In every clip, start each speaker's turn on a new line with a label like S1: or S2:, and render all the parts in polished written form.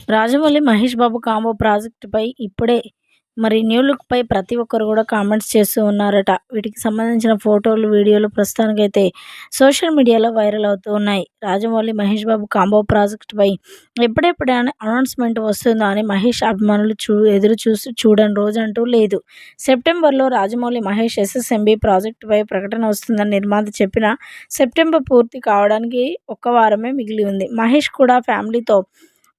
S1: Rajamouli, Mahesh Babu combo ప్రాజెక్ట్‌పై ఇప్పుడే new లుక్‌పై ప్రతి ఒక్కరు కూడా కామెంట్స్ చేస్తూ ఉన్నారట. వీటికి సంబంధించిన ఫోటోలు, వీడియోలు ప్రస్తుతానికైతే సోషల్ మీడియాలో వైరల్ అవుతూ ఉన్నాయి. రాజమౌళి, మహేష్ బాబు కాంబో ప్రాజెక్ట్‌పై ఎప్పుడెప్పుడు అనౌన్స్‌మెంట్ వస్తుందా అని మహేష్ అభిమానులు ఎదురు చూసి చూడని రోజంటూ లేదు. సెప్టెంబర్‌లో రాజమౌళి, మహేష్ ఎస్ఎస్ఎంబీ ప్రాజెక్టుపై ప్రకటన వస్తుందని నిర్మాత చెప్పినా సెప్టెంబర్ పూర్తి కావడానికి ఒక్క వారమే మిగిలి ఉంది. మహేష్ కూడా ఫ్యామిలీతో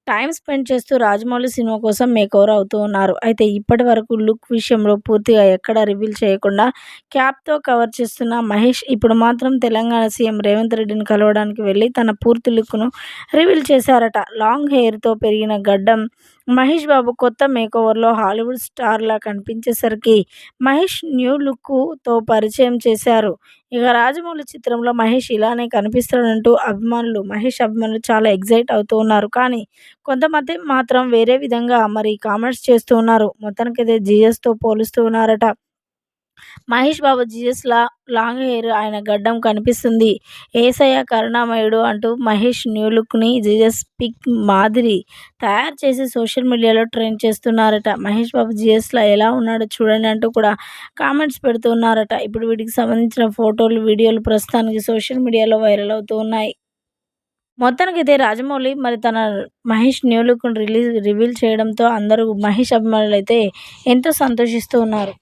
S1: టైమ్ స్పెండ్ చేస్తూ రాజమౌళి సినిమా కోసం మేకోవర్ అవుతూ ఉన్నారు. అయితే ఇప్పటి వరకు లుక్ విషయంలో పూర్తిగా ఎక్కడా రివీల్ చేయకుండా క్యాప్‌తో కవర్ చేస్తున్న మహేష్ ఇప్పుడు మాత్రం తెలంగాణ సీఎం రేవంత్ రెడ్డిని కలవడానికి వెళ్లి తన పూర్తి లుక్‌ను రివీల్ చేశారట. లాంగ్ హెయిర్‌తో పెరిగిన గడ్డం మహేష్ బాబు కొత్త మేకోవర్‌లో హాలీవుడ్ స్టార్‌లా కనిపించేసరికి మహేష్ న్యూ లుక్‌తో పరిచయం చేశారు. ఇక రాజమౌళి చిత్రంలో మహేష్ ఇలానే కనిపిస్తాడంటూ మహేష్ అభిమానులు చాలా ఎక్సైట్ అవుతూ ఉన్నారు. కానీ కొంతమంది మాత్రం వేరే విధంగా కామెంట్స్ చేస్తూ ఉన్నారు. మొత్తానికైతే జీఎస్‌తో పోలుస్తూ ఉన్నారట. మహేష్ బాబు లాంగ్ హెయిర్, ఆయన గడ్డం కనిపిస్తుంది. ఏసయ్య కరుణామయుడు అంటూ మహేష్ న్యూ లుక్‌ని జీఎస్ పిక్ మాదిరి తయారు చేసి సోషల్ మీడియాలో ట్రెండ్ చేస్తున్నారట. మహేష్ బాబు జీఎస్‌లా ఎలా ఉన్నాడో చూడండి అంటూ కూడా కామెంట్స్ పెడుతూ ఉన్నారట. ఇప్పుడు వీటికి సంబంధించిన ఫోటోలు, వీడియోలు ప్రస్తుతానికి సోషల్ మీడియాలో వైరల్ అవుతూ ఉన్నాయి. మొత్తానికైతే రాజమౌళి తన మహేష్ న్యూ లుక్‌ని రివీల్ చేయడంతో అందరూ మహేష్ అభిమానులైతే ఎంతో సంతోషిస్తూ ఉన్నారు.